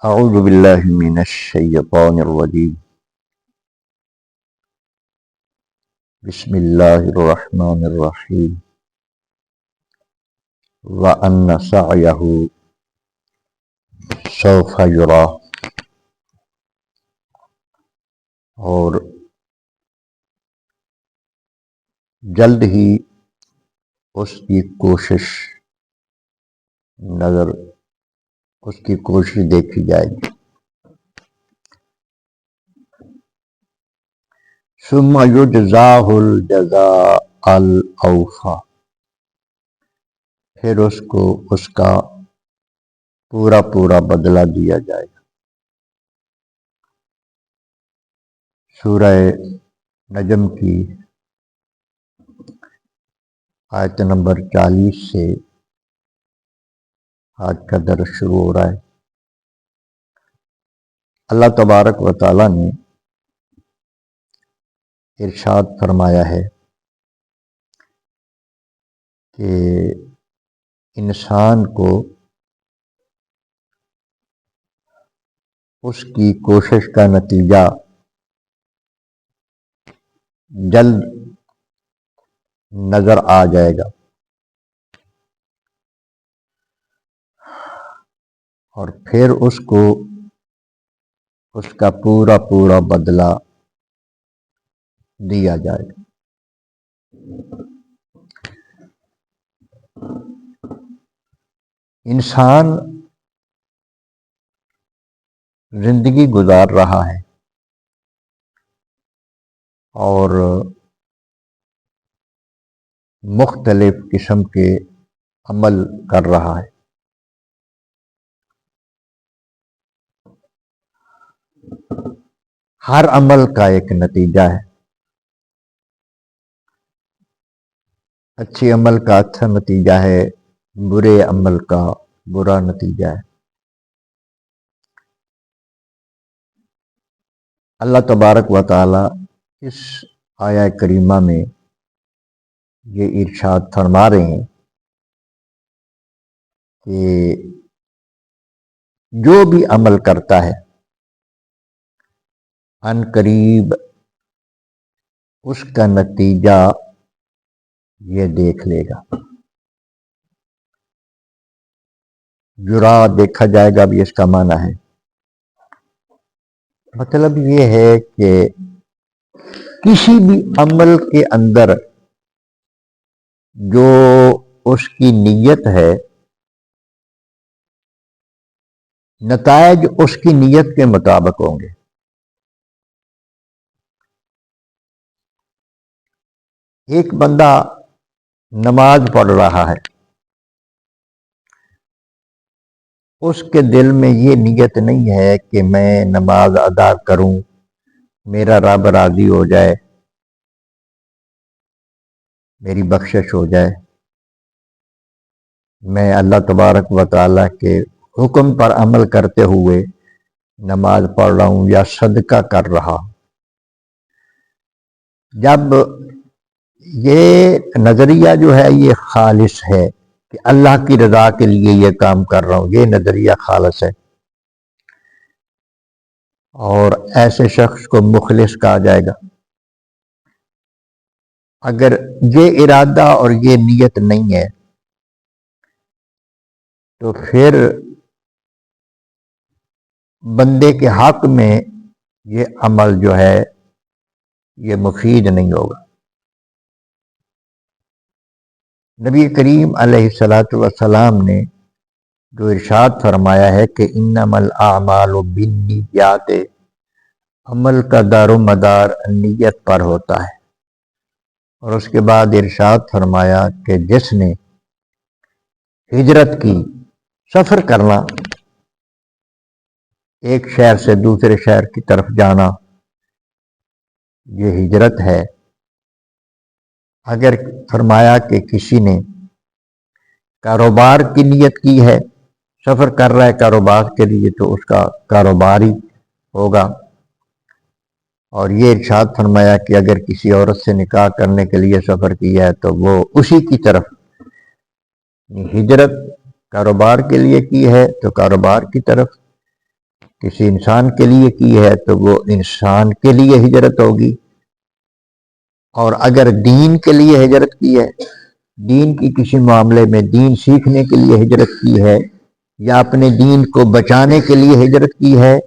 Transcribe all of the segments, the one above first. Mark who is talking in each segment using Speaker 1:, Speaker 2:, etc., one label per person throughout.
Speaker 1: اعوذ باللہ من الشیطان الرجیم بسم اللہ الرحمن الرحیم وَأَنَّ سَعْيَهُ سَوْفَ يُرَىٰ، اور جلد ہی اس کی کوشش دیکھی جائے گی۔ ثُمَّ يُجْزَاهُ الْجَزَاءَ الْأَوْفَىٰ، پھر اس کو اس کا پورا بدلہ دیا جائے گا۔ سورہ نجم کی آیت نمبر 40 سے آج کا درس شروع ہو رہا ہے۔ اللہ تبارک و تعالیٰ نے ارشاد فرمایا ہے کہ انسان کو اس کی کوشش کا نتیجہ جلد نظر آ جائے گا، اور پھر اس کو اس کا پورا بدلہ دیا جائے گا۔ انسان زندگی گزار رہا ہے اور مختلف قسم کے عمل کر رہا ہے۔ ہر عمل کا ایک نتیجہ ہے۔ اچھے عمل کا اچھا نتیجہ ہے، برے عمل کا برا نتیجہ ہے۔ اللہ تبارک و تعالی اس آیہ کریمہ میں یہ ارشاد فرما رہے ہیں کہ جو بھی عمل کرتا ہے ان قریب اس کا نتیجہ یہ دیکھ لے گا۔ جرا دیکھا جائے گا، بھی اس کا معنی ہے، مطلب یہ ہے کہ کسی بھی عمل کے اندر جو اس کی نیت ہے، نتائج اس کی نیت کے مطابق ہوں گے۔ ایک بندہ نماز پڑھ رہا ہے، اس کے دل میں یہ نیت نہیں ہے کہ میں نماز ادا کروں، میرا رب راضی ہو جائے، میری بخشش ہو جائے، میں اللہ تبارک و تعالیٰ کے حکم پر عمل کرتے ہوئے نماز پڑھ رہا ہوں یا صدقہ کر رہا ہوں۔ جب یہ نظریہ جو ہے یہ خالص ہے کہ اللہ کی رضا کے لیے یہ کام کر رہا ہوں، یہ نظریہ خالص ہے، اور ایسے شخص کو مخلص کہا جائے گا۔ اگر یہ ارادہ اور یہ نیت نہیں ہے تو پھر بندے کے حق میں یہ عمل جو ہے یہ مفید نہیں ہوگا۔ نبی کریم علیہ الصلاۃ والسلام نے جو ارشاد فرمایا ہے کہ انما الاعمال بالنیات، عمل کا دار و مدار نیت پر ہوتا ہے، اور اس کے بعد ارشاد فرمایا کہ جس نے ہجرت کی، سفر کرنا، ایک شہر سے دوسرے شہر کی طرف جانا، یہ ہجرت ہے۔ اگر فرمایا کہ کسی نے کاروبار کی نیت کی ہے، سفر کر رہا ہے کاروبار کے لیے، تو اس کا کاروبار ہی ہوگا۔ اور یہ ارشاد فرمایا کہ اگر کسی عورت سے نکاح کرنے کے لیے سفر کیا ہے تو وہ اسی کی طرف، ہجرت کاروبار کے لیے کی ہے تو کاروبار کی طرف، کسی انسان کے لیے کی ہے تو وہ انسان کے لیے ہجرت ہوگی، اور اگر دین کے لیے ہجرت کی ہے، دین کی کسی معاملے میں دین سیکھنے کے لیے ہجرت کی ہے یا اپنے دین کو بچانے کے لیے ہجرت کی ہے،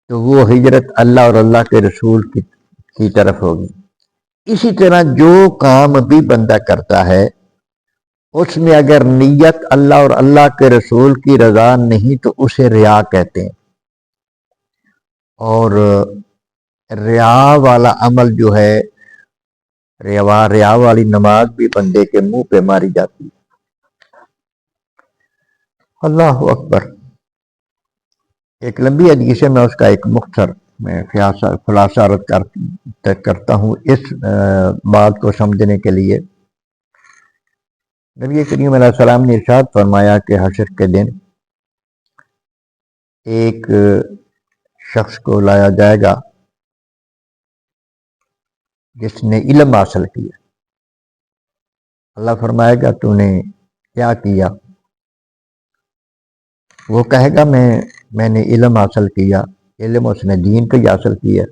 Speaker 1: تو وہ ہجرت اللہ اور اللہ کے رسول کی طرف ہوگی۔ اسی طرح جو کام بھی بندہ کرتا ہے اس میں اگر نیت اللہ اور اللہ کے رسول کی رضا نہیں تو اسے ریا کہتے ہیں، اور ریا والا عمل جو ہے، ریا والی نماز بھی بندے کے منہ پہ ماری جاتی ہے۔ اللہ اکبر۔ ایک لمبی حدیث ہے، میں اس کا ایک مختصر میں خلاصہ عرض کرتا ہوں اس بات کو سمجھنے کے لیے۔ نبی کریم علیہ السلام نے ارشاد فرمایا کہ حشر کے دن ایک شخص کو لایا جائے گا جس نے علم حاصل کیا۔ اللہ فرمائے گا تو نے کیا کیا؟ وہ کہے گا میں نے علم حاصل کیا۔ علم اس نے دین کا ہی حاصل کیا۔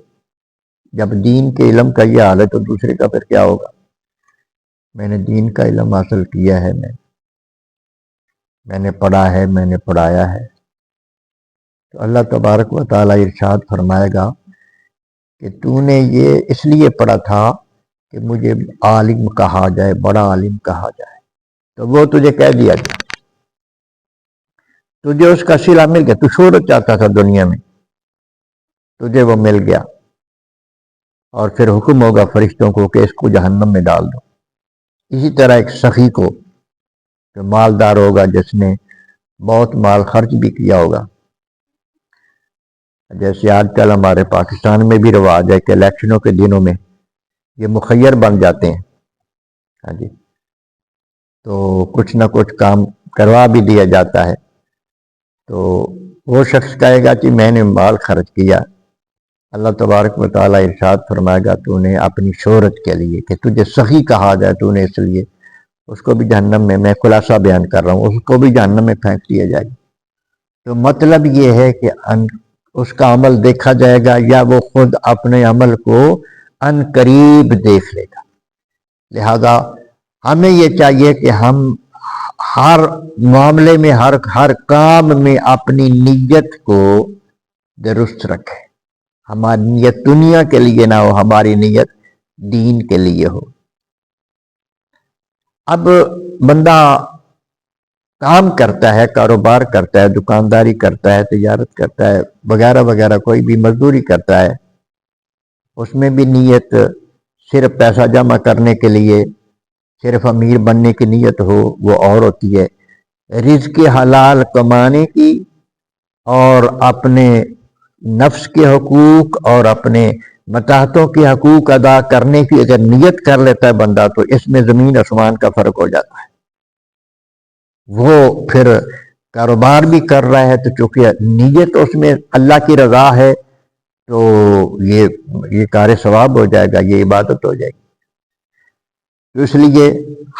Speaker 1: جب دین کے علم کا یہ حال ہے تو دوسرے کا پھر کیا ہوگا؟ میں نے دین کا علم حاصل کیا ہے، میں نے پڑھا ہے، میں نے پڑھایا ہے۔ تو اللہ تبارک و تعالیٰ ارشاد فرمائے گا کہ تو نے یہ اس لیے پڑھا تھا کہ مجھے عالم کہا جائے، بڑا عالم کہا جائے، تو وہ تجھے کہہ دیا گیا، تجھے اس کا صلہ مل گیا۔ تو شہرت چاہتا تھا دنیا میں، تجھے وہ مل گیا، اور پھر حکم ہوگا فرشتوں کو کہ اس کو جہنم میں ڈال دو۔ اسی طرح ایک سخی کو، جو مالدار ہوگا، جس نے بہت مال خرچ بھی کیا ہوگا، جیسے آج کل ہمارے پاکستان میں بھی رواج ہے کہ الیکشنوں کے دنوں میں یہ مخیر بن جاتے ہیں، ہاں جی، تو کچھ نہ کچھ کام کروا بھی دیا جاتا ہے۔ تو وہ شخص کہے گا کہ میں نے مال خرچ کیا۔ اللہ تبارک و تعالیٰ ارشاد فرمائے گا تو نے اپنی شہرت کے لیے کہ تجھے سخی کہا جائے، تو نے اس لیے اس کو بھی جہنم میں خلاصہ بیان کر رہا ہوں، اس کو بھی جہنم میں پھینک دیا جائے گا۔ تو مطلب یہ ہے کہ اس کا عمل دیکھا جائے گا یا وہ خود اپنے عمل کو ان قریب دیکھ لے گا۔ لہذا ہمیں یہ چاہیے کہ ہم ہر معاملے میں، ہر کام میں اپنی نیت کو درست رکھیں۔ ہماری نیت دنیا کے لیے نہ ہو، ہماری نیت دین کے لیے ہو۔ اب بندہ کام کرتا ہے، کاروبار کرتا ہے، دکانداری کرتا ہے، تجارت کرتا ہے، وغیرہ وغیرہ، کوئی بھی مزدوری کرتا ہے، اس میں بھی نیت صرف پیسہ جمع کرنے کے لیے، صرف امیر بننے کی نیت ہو وہ اور ہوتی ہے۔ رزق حلال کمانے کی اور اپنے نفس کے حقوق اور اپنے متاحتوں کے حقوق ادا کرنے کی اگر نیت کر لیتا ہے بندہ، تو اس میں زمین آسمان کا فرق ہو جاتا ہے۔ وہ پھر کاروبار بھی کر رہا ہے تو چونکہ نیت اس میں اللہ کی رضا ہے، تو یہ کار ثواب ہو جائے گا، یہ عبادت ہو جائے گی۔ تو اس لیے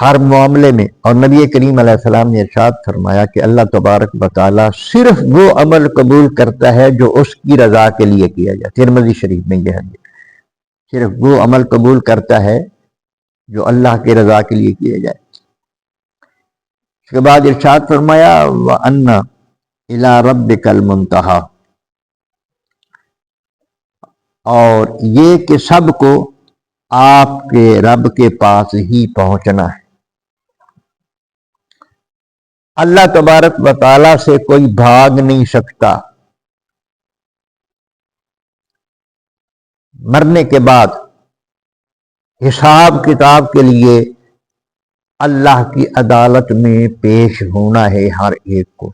Speaker 1: ہر معاملے میں، اور نبی کریم علیہ السلام نے ارشاد فرمایا کہ اللہ تبارک و تعالیٰ صرف وہ عمل قبول کرتا ہے جو اس کی رضا کے لیے کیا جائے۔ ترمذی شریف میں یہ ہے، صرف وہ عمل قبول کرتا ہے جو اللہ کی رضا کے لیے کیا جائے۔ اس کے بعد ارشاد فرمایا وَأَنَّ إِلَىٰ رَبِّكَ الْمُنْتَهَىٰ، اور یہ کہ سب کو آپ کے رب کے پاس ہی پہنچنا ہے۔ اللہ تبارک و تعالیٰ سے کوئی بھاگ نہیں سکتا۔ مرنے کے بعد حساب کتاب کے لیے اللہ کی عدالت میں پیش ہونا ہے ہر ایک کو۔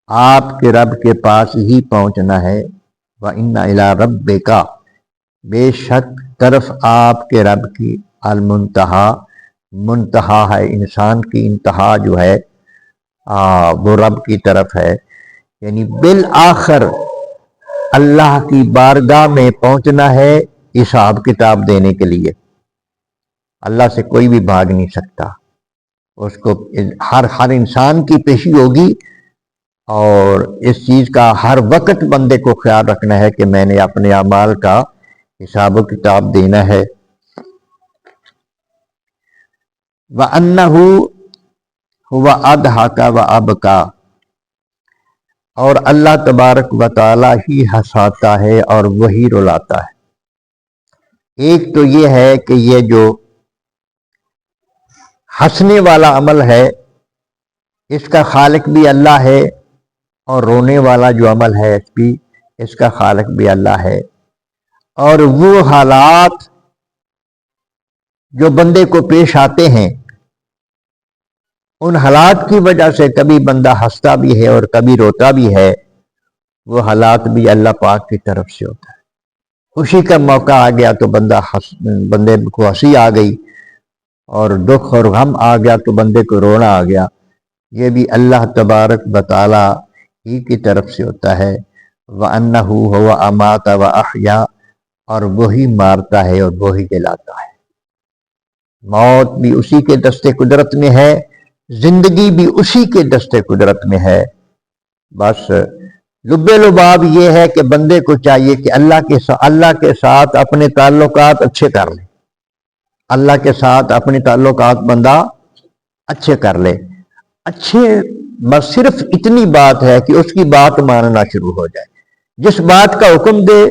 Speaker 1: آپ کے رب کے پاس ہی پہنچنا ہے۔ وَإِنَّ إِلَىٰ رَبِّكَ، بے شک طرف آپ کے رب کی، المنتہا، منتہا ہے انسان کی انتہا جو ہے وہ رب کی طرف ہے، یعنی بالآخر اللہ کی بارگاہ میں پہنچنا ہے حساب کتاب دینے کے لیے۔ اللہ سے کوئی بھی بھاگ نہیں سکتا، اس کو ہر انسان کی پیشی ہوگی اور اس چیز کا ہر وقت بندے کو خیال رکھنا ہے کہ میں نے اپنے اعمال کا حساب و کتاب دینا ہے۔ وَأَنَّهُ هُوَ أَضْحَكَ وَأَبْكَى، اور اللہ تبارک و تعالی ہی ہنساتا ہے اور وہی رلاتا ہے۔ ایک تو یہ ہے کہ یہ جو ہنسنے والا عمل ہے اس کا خالق بھی اللہ ہے، اور رونے والا جو عمل ہے اس کا خالق بھی اللہ ہے۔ اور وہ حالات جو بندے کو پیش آتے ہیں ان حالات کی وجہ سے کبھی بندہ ہنستا بھی ہے اور کبھی روتا بھی ہے، وہ حالات بھی اللہ پاک کی طرف سے ہوتا ہے۔ خوشی کا موقع آ گیا تو بندے کو ہنسی آ گئی، اور دکھ اور غم آ گیا تو بندے کو رونا آ گیا۔ یہ بھی اللہ تبارک و تعالی ہی کی طرف سے ہوتا ہے۔ وَأَنَّهُ هُوَ أَمَاتَ وَأَحْيَا، اور وہی مارتا ہے اور وہی جلاتا ہے۔ موت بھی اسی کے دست قدرت میں ہے، زندگی بھی اسی کے دست قدرت میں ہے۔ بس لب لباب یہ ہے کہ بندے کو چاہیے کہ اللہ کے ساتھ اپنے تعلقات اچھے کر لے، اللہ کے ساتھ اپنے تعلقات بندہ اچھے کر لے۔ اچھے بس صرف اتنی بات ہے کہ اس کی بات ماننا شروع ہو جائے، جس بات کا حکم دے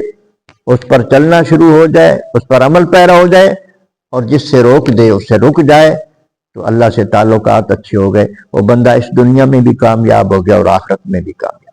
Speaker 1: اس پر چلنا شروع ہو جائے، اس پر عمل پیرا ہو جائے، اور جس سے روک دے اس سے رک جائے، تو اللہ سے تعلقات اچھے ہو گئے، وہ بندہ اس دنیا میں بھی کامیاب ہو گیا اور آخرت میں بھی کامیاب۔